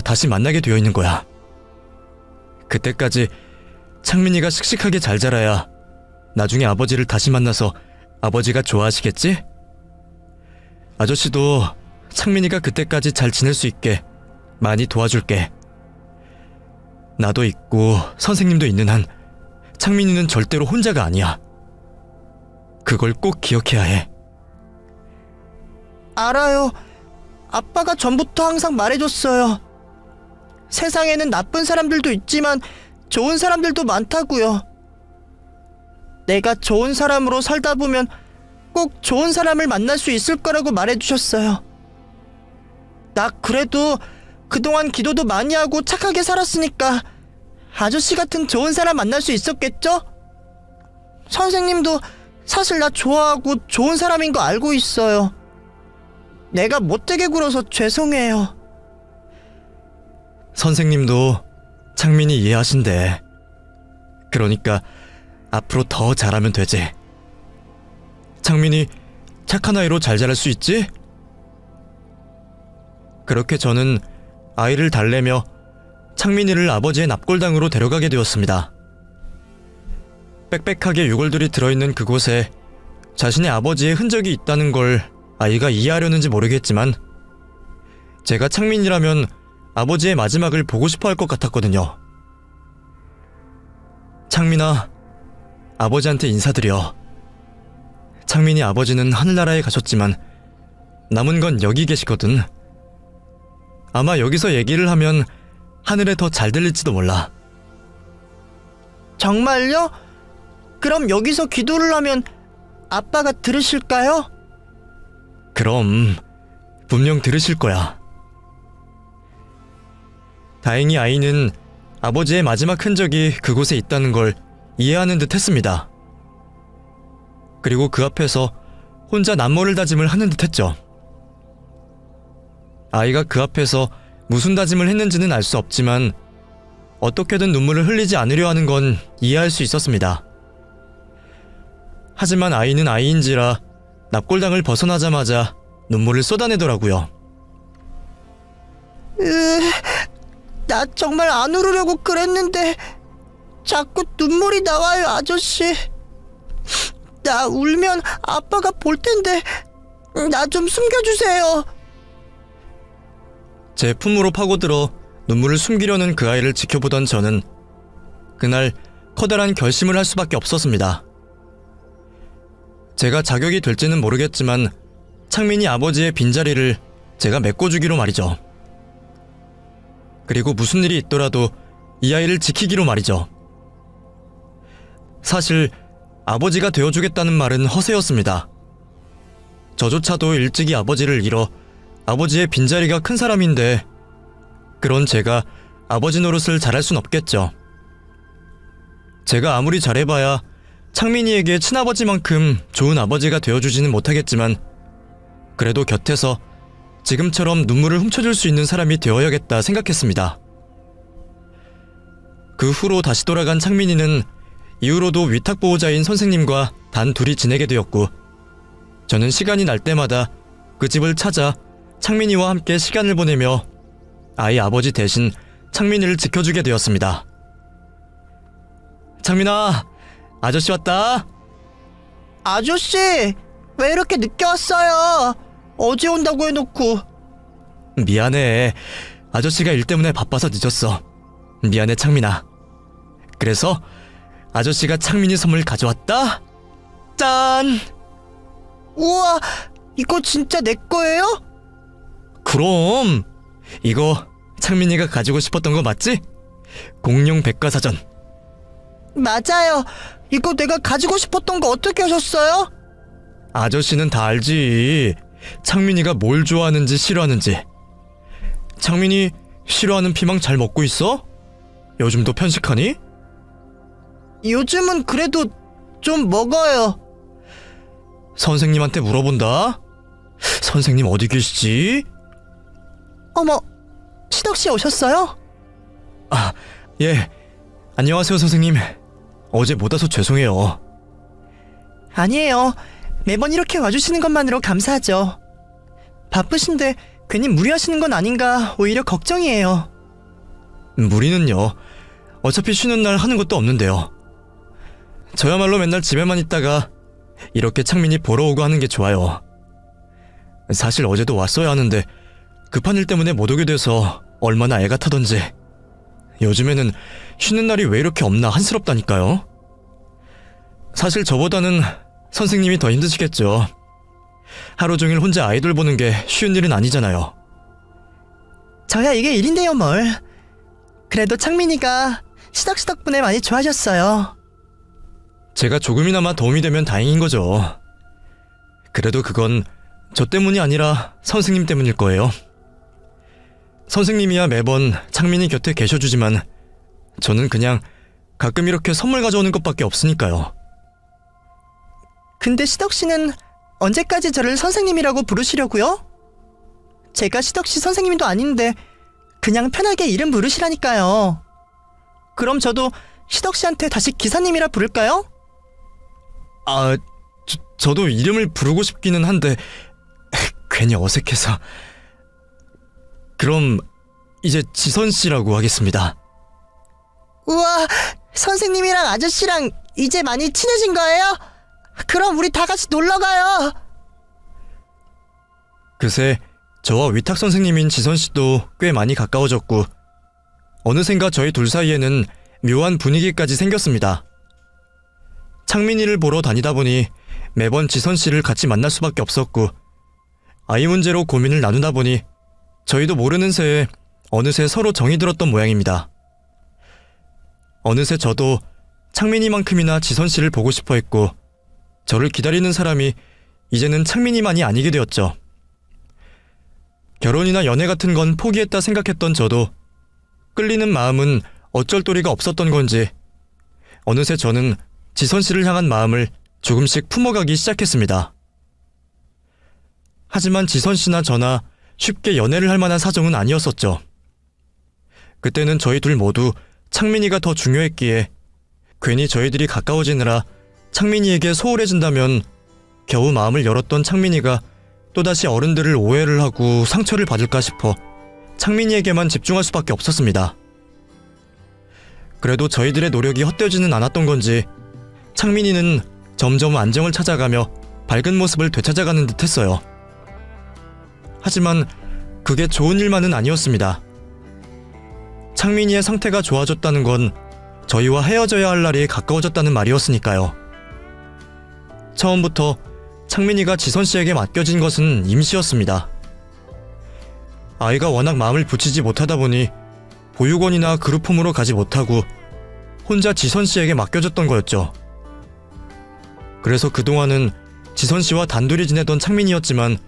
다시 만나게 되어 있는 거야. 그때까지 창민이가 씩씩하게 잘 자라야 나중에 아버지를 다시 만나서 아버지가 좋아하시겠지? 아저씨도 창민이가 그때까지 잘 지낼 수 있게 많이 도와줄게. 나도 있고 선생님도 있는 한 창민이는 절대로 혼자가 아니야. 그걸 꼭 기억해야 해. 알아요. 아빠가 전부터 항상 말해줬어요. 세상에는 나쁜 사람들도 있지만 좋은 사람들도 많다고요. 내가 좋은 사람으로 살다 보면 꼭 좋은 사람을 만날 수 있을 거라고 말해주셨어요. 나 그래도 그동안 기도도 많이 하고 착하게 살았으니까 아저씨 같은 좋은 사람 만날 수 있었겠죠? 선생님도 사실 나 좋아하고 좋은 사람인 거 알고 있어요. 내가 못되게 굴어서 죄송해요. 선생님도 창민이 이해하신대. 그러니까 앞으로 더 잘하면 되지. 창민이 착한 아이로 잘 자랄 수 있지? 그렇게 저는 아이를 달래며 창민이를 아버지의 납골당으로 데려가게 되었습니다. 빽빽하게 유골들이 들어있는 그곳에 자신의 아버지의 흔적이 있다는 걸 아이가 이해하려는지 모르겠지만 제가 창민이라면 아버지의 마지막을 보고 싶어 할 것 같았거든요. 창민아, 아버지한테 인사드려. 창민이 아버지는 하늘나라에 가셨지만 남은 건 여기 계시거든. 아마 여기서 얘기를 하면 하늘에 더 잘 들릴지도 몰라. 정말요? 그럼 여기서 기도를 하면 아빠가 들으실까요? 그럼 분명 들으실 거야. 다행히 아이는 아버지의 마지막 흔적이 그곳에 있다는 걸 이해하는 듯 했습니다. 그리고 그 앞에서 혼자 남모를 다짐을 하는 듯 했죠. 아이가 그 앞에서 무슨 다짐을 했는지는 알 수 없지만 어떻게든 눈물을 흘리지 않으려 하는 건 이해할 수 있었습니다. 하지만 아이는 아이인지라 납골당을 벗어나자마자 눈물을 쏟아내더라고요. 나 정말 안 울으려고 그랬는데 자꾸 눈물이 나와요, 아저씨. 나 울면 아빠가 볼 텐데 나 좀 숨겨주세요. 제 품으로 파고들어 눈물을 숨기려는 그 아이를 지켜보던 저는 그날 커다란 결심을 할 수밖에 없었습니다. 제가 자격이 될지는 모르겠지만 창민이 아버지의 빈자리를 제가 메꿔주기로 말이죠. 그리고 무슨 일이 있더라도 이 아이를 지키기로 말이죠. 사실 아버지가 되어주겠다는 말은 허세였습니다. 저조차도 일찍이 아버지를 잃어 아버지의 빈자리가 큰 사람인데 그런 제가 아버지 노릇을 잘할 순 없겠죠. 제가 아무리 잘해봐야 창민이에게 친아버지만큼 좋은 아버지가 되어주지는 못하겠지만 그래도 곁에서 지금처럼 눈물을 훔쳐줄 수 있는 사람이 되어야겠다 생각했습니다. 그 후로 다시 돌아간 창민이는 이후로도 위탁보호자인 선생님과 단 둘이 지내게 되었고 저는 시간이 날 때마다 그 집을 찾아 창민이와 함께 시간을 보내며 아이 아버지 대신 창민이를 지켜주게 되었습니다. 창민아, 아저씨 왔다. 아저씨, 왜 이렇게 늦게 왔어요? 어제 온다고 해놓고. 미안해. 아저씨가 일 때문에 바빠서 늦었어. 미안해, 창민아. 그래서 아저씨가 창민이 선물 가져왔다? 짠! 우와, 이거 진짜 내 거예요? 그럼 이거 창민이가 가지고 싶었던 거 맞지? 공룡 백과사전. 맞아요. 이거 내가 가지고 싶었던 거 어떻게 하셨어요? 아저씨는 다 알지. 창민이가 뭘 좋아하는지 싫어하는지. 창민이 싫어하는 피망 잘 먹고 있어? 요즘도 편식하니? 요즘은 그래도 좀 먹어요. 선생님한테 물어본다. 선생님 어디 계시지? 어머, 시덕씨 오셨어요? 예. 안녕하세요, 선생님. 어제 못 와서 죄송해요. 아니에요. 매번 이렇게 와주시는 것만으로 감사하죠. 바쁘신데 괜히 무리하시는 건 아닌가 오히려 걱정이에요. 무리는요. 어차피 쉬는 날 하는 것도 없는데요. 저야말로 맨날 집에만 있다가 이렇게 창민이 보러 오고 하는 게 좋아요. 사실 어제도 왔어야 하는데 급한 일 때문에 못 오게 돼서 얼마나 애가 타던지. 요즘에는 쉬는 날이 왜 이렇게 없나 한스럽다니까요. 사실 저보다는 선생님이 더 힘드시겠죠. 하루 종일 혼자 아이돌 보는 게 쉬운 일은 아니잖아요. 저야 이게 일인데요 뭘. 그래도 창민이가 시덕씨 덕분에 많이 좋아졌어요. 제가 조금이나마 도움이 되면 다행인 거죠. 그래도 그건 저 때문이 아니라 선생님 때문일 거예요. 선생님이야 매번 창민이 곁에 계셔주지만 저는 그냥 가끔 이렇게 선물 가져오는 것밖에 없으니까요. 근데 시덕씨는 언제까지 저를 선생님이라고 부르시려고요? 제가 시덕씨 선생님도 아닌데 그냥 편하게 이름 부르시라니까요. 그럼 저도 시덕씨한테 다시 기사님이라 부를까요? 저도 이름을 부르고 싶기는 한데 괜히 어색해서. 그럼 이제 지선씨라고 하겠습니다. 우와, 선생님이랑 아저씨랑 이제 많이 친해진 거예요? 그럼 우리 다 같이 놀러가요. 그새 저와 위탁 선생님인 지선씨도 꽤 많이 가까워졌고 어느샌가 저희 둘 사이에는 묘한 분위기까지 생겼습니다. 창민이를 보러 다니다 보니 매번 지선씨를 같이 만날 수밖에 없었고 아이 문제로 고민을 나누다 보니 저희도 모르는 새에 어느새 서로 정이 들었던 모양입니다. 어느새 저도 창민이만큼이나 지선씨를 보고 싶어 했고 저를 기다리는 사람이 이제는 창민이만이 아니게 되었죠. 결혼이나 연애 같은 건 포기했다 생각했던 저도 끌리는 마음은 어쩔 도리가 없었던 건지 어느새 저는 지선씨를 향한 마음을 조금씩 품어가기 시작했습니다. 하지만 지선씨나 저나 쉽게 연애를 할 만한 사정은 아니었었죠. 그때는 저희 둘 모두 창민이가 더 중요했기에 괜히 저희들이 가까워지느라 창민이에게 소홀해진다면 겨우 마음을 열었던 창민이가 또다시 어른들을 오해를 하고 상처를 받을까 싶어 창민이에게만 집중할 수밖에 없었습니다. 그래도 저희들의 노력이 헛되지는 않았던 건지 창민이는 점점 안정을 찾아가며 밝은 모습을 되찾아가는 듯 했어요. 하지만 그게 좋은 일만은 아니었습니다. 창민이의 상태가 좋아졌다는 건 저희와 헤어져야 할 날이 가까워졌다는 말이었으니까요. 처음부터 창민이가 지선씨에게 맡겨진 것은 임시였습니다. 아이가 워낙 마음을 붙이지 못하다 보니 보육원이나 그룹홈으로 가지 못하고 혼자 지선씨에게 맡겨졌던 거였죠. 그래서 그동안은 지선씨와 단둘이 지내던 창민이였지만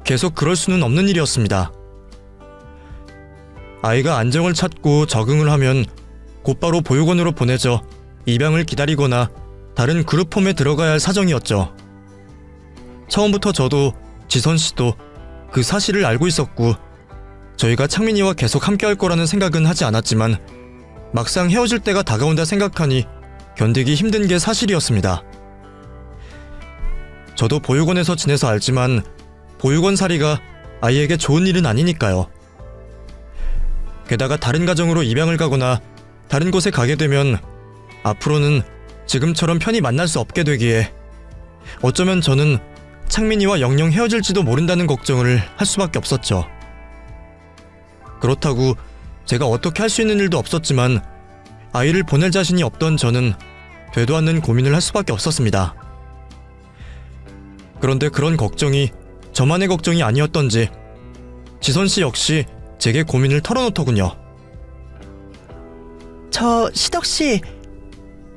계속 그럴 수는 없는 일이었습니다. 아이가 안정을 찾고 적응을 하면 곧바로 보육원으로 보내져 입양을 기다리거나 다른 그룹홈에 들어가야 할 사정이었죠. 처음부터 저도 지선씨도 그 사실을 알고 있었고 저희가 창민이와 계속 함께 할 거라는 생각은 하지 않았지만 막상 헤어질 때가 다가온다 생각하니 견디기 힘든 게 사실이었습니다. 저도 보육원에서 지내서 알지만 보육원살이가 아이에게 좋은 일은 아니니까요. 게다가 다른 가정으로 입양을 가거나 다른 곳에 가게 되면 앞으로는 지금처럼 편히 만날 수 없게 되기에 어쩌면 저는 창민이와 영영 헤어질지도 모른다는 걱정을 할 수밖에 없었죠. 그렇다고 제가 어떻게 할 수 있는 일도 없었지만 아이를 보낼 자신이 없던 저는 되도 않는 고민을 할 수밖에 없었습니다. 그런데 그런 걱정이 저만의 걱정이 아니었던지 지선씨 역시 제게 고민을 털어놓더군요. 저 시덕씨,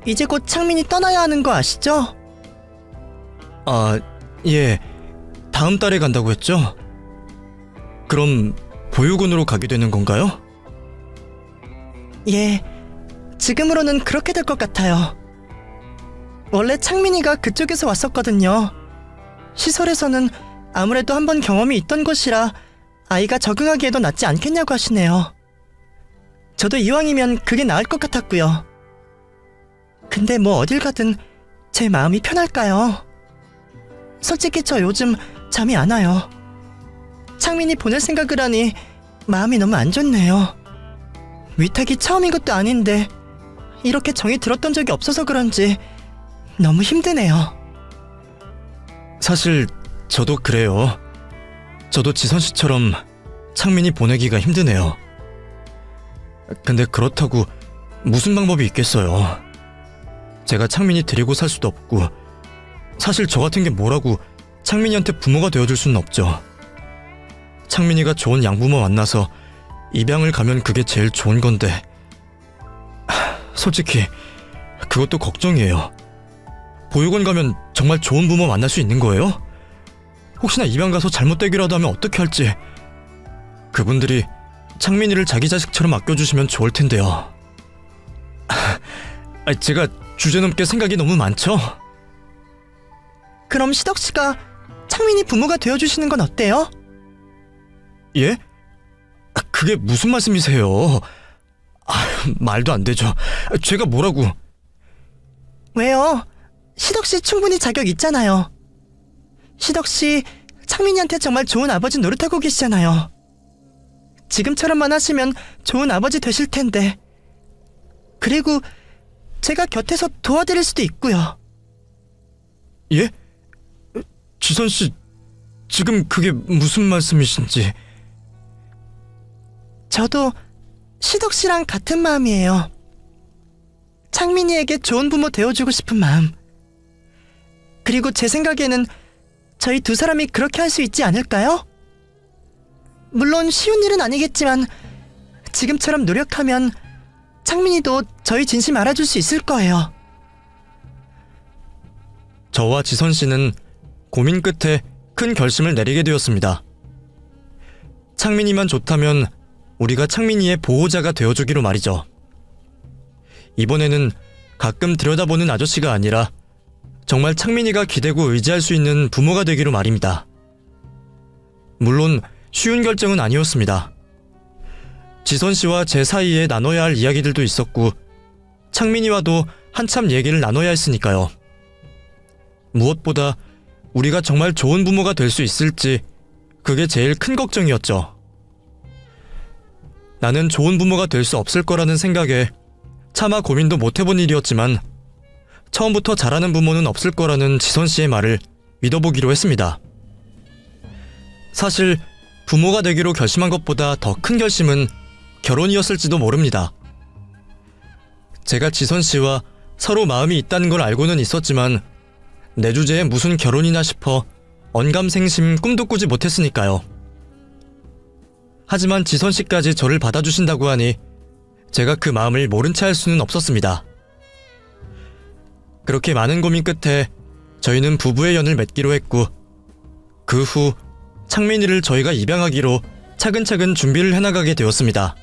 이제 곧 창민이 떠나야 하는 거 아시죠? 아, 예. 다음 달에 간다고 했죠? 그럼 보육원으로 가게 되는 건가요? 예, 지금으로는 그렇게 될 것 같아요. 원래 창민이가 그쪽에서 왔었거든요. 시설에서는 아무래도 한번 경험이 있던 곳이라 아이가 적응하기에도 낫지 않겠냐고 하시네요. 저도 이왕이면 그게 나을 것 같았고요. 근데 뭐 어딜 가든 제 마음이 편할까요? 솔직히 저 요즘 잠이 안 와요. 창민이 보낼 생각을 하니 마음이 너무 안 좋네요. 위탁이 처음인 것도 아닌데 이렇게 정이 들었던 적이 없어서 그런지 너무 힘드네요. 사실 저도 그래요. 저도 지선 씨처럼 창민이 보내기가 힘드네요. 근데 그렇다고 무슨 방법이 있겠어요. 제가 창민이 데리고 살 수도 없고, 사실 저 같은 게 뭐라고 창민이한테 부모가 되어줄 수는 없죠. 창민이가 좋은 양부모 만나서 입양을 가면 그게 제일 좋은 건데, 솔직히 그것도 걱정이에요. 보육원 가면 정말 좋은 부모 만날 수 있는 거예요? 혹시나 입양 가서 잘못되기라도 하면 어떻게 할지. 그분들이 창민이를 자기 자식처럼 아껴주시면 좋을 텐데요. 제가 주제넘게 생각이 너무 많죠? 그럼 시덕씨가 창민이 부모가 되어주시는 건 어때요? 예? 그게 무슨 말씀이세요? 말도 안 되죠. 제가 뭐라고? 왜요? 시덕씨 충분히 자격 있잖아요. 시덕씨 창민이한테 정말 좋은 아버지 노릇하고 계시잖아요. 지금처럼만 하시면 좋은 아버지 되실 텐데. 그리고 제가 곁에서 도와드릴 수도 있고요. 예? 지선 씨, 지금 그게 무슨 말씀이신지. 저도 시덕씨랑 같은 마음이에요. 창민이에게 좋은 부모 되어주고 싶은 마음. 그리고 제 생각에는 저희 두 사람이 그렇게 할 수 있지 않을까요? 물론 쉬운 일은 아니겠지만 지금처럼 노력하면 창민이도 저희 진심 알아줄 수 있을 거예요. 저와 지선 씨는 고민 끝에 큰 결심을 내리게 되었습니다. 창민이만 좋다면 우리가 창민이의 보호자가 되어주기로 말이죠. 이번에는 가끔 들여다보는 아저씨가 아니라 정말 창민이가 기대고 의지할 수 있는 부모가 되기로 말입니다. 물론 쉬운 결정은 아니었습니다. 지선 씨와 제 사이에 나눠야 할 이야기들도 있었고, 창민이와도 한참 얘기를 나눠야 했으니까요. 무엇보다 우리가 정말 좋은 부모가 될 수 있을지, 그게 제일 큰 걱정이었죠. 나는 좋은 부모가 될 수 없을 거라는 생각에 차마 고민도 못 해본 일이었지만, 처음부터 잘하는 부모는 없을 거라는 지선 씨의 말을 믿어보기로 했습니다. 사실 부모가 되기로 결심한 것보다 더 큰 결심은 결혼이었을지도 모릅니다. 제가 지선 씨와 서로 마음이 있다는 걸 알고는 있었지만 내 주제에 무슨 결혼이나 싶어 언감생심 꿈도 꾸지 못했으니까요. 하지만 지선 씨까지 저를 받아주신다고 하니 제가 그 마음을 모른 채 할 수는 없었습니다. 그렇게 많은 고민 끝에 저희는 부부의 연을 맺기로 했고, 그 후 창민이를 저희가 입양하기로 차근차근 준비를 해나가게 되었습니다.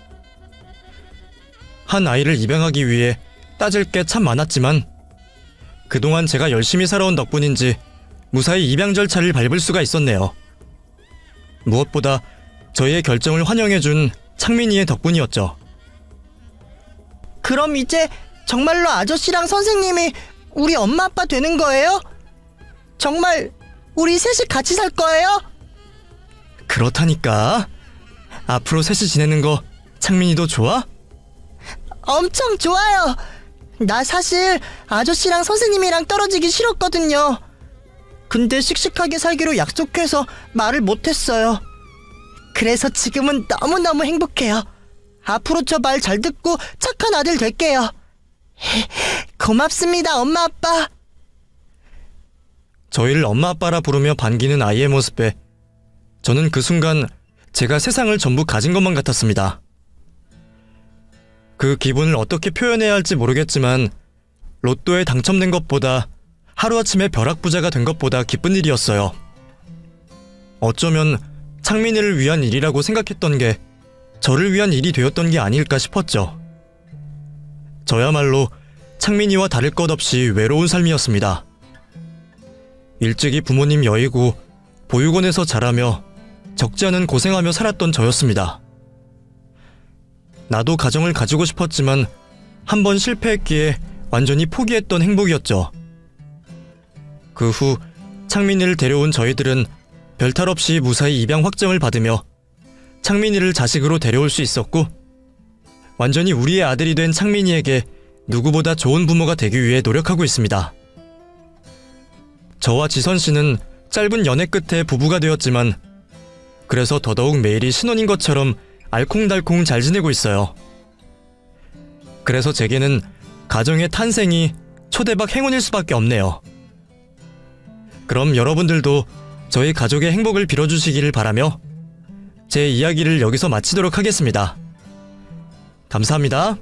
한 아이를 입양하기 위해 따질 게 참 많았지만 그동안 제가 열심히 살아온 덕분인지 무사히 입양 절차를 밟을 수가 있었네요. 무엇보다 저희의 결정을 환영해준 창민이의 덕분이었죠. 그럼 이제 정말로 아저씨랑 선생님이 우리 엄마 아빠 되는 거예요? 정말 우리 셋이 같이 살 거예요? 그렇다니까. 앞으로 셋이 지내는 거 창민이도 좋아? 엄청 좋아요. 나 사실 아저씨랑 선생님이랑 떨어지기 싫었거든요. 근데 씩씩하게 살기로 약속해서 말을 못했어요. 그래서 지금은 너무너무 행복해요. 앞으로 저 말 잘 듣고 착한 아들 될게요. 고맙습니다, 엄마 아빠. 저희를 엄마 아빠라 부르며 반기는 아이의 모습에 저는 그 순간 제가 세상을 전부 가진 것만 같았습니다. 그 기분을 어떻게 표현해야 할지 모르겠지만 로또에 당첨된 것보다 하루아침에 벼락부자가 된 것보다 기쁜 일이었어요. 어쩌면 창민이를 위한 일이라고 생각했던 게 저를 위한 일이 되었던 게 아닐까 싶었죠. 저야말로 창민이와 다를 것 없이 외로운 삶이었습니다. 일찍이 부모님 여의고 보육원에서 자라며 적지 않은 고생하며 살았던 저였습니다. 나도 가정을 가지고 싶었지만 한 번 실패했기에 완전히 포기했던 행복이었죠. 그 후 창민이를 데려온 저희들은 별탈 없이 무사히 입양 확정을 받으며 창민이를 자식으로 데려올 수 있었고, 완전히 우리의 아들이 된 창민이에게 누구보다 좋은 부모가 되기 위해 노력하고 있습니다. 저와 지선 씨는 짧은 연애 끝에 부부가 되었지만 그래서 더더욱 매일이 신혼인 것처럼 알콩달콩 잘 지내고 있어요. 그래서 제게는 가정의 탄생이 초대박 행운일 수밖에 없네요. 그럼 여러분들도 저희 가족의 행복을 빌어주시기를 바라며 제 이야기를 여기서 마치도록 하겠습니다. 감사합니다.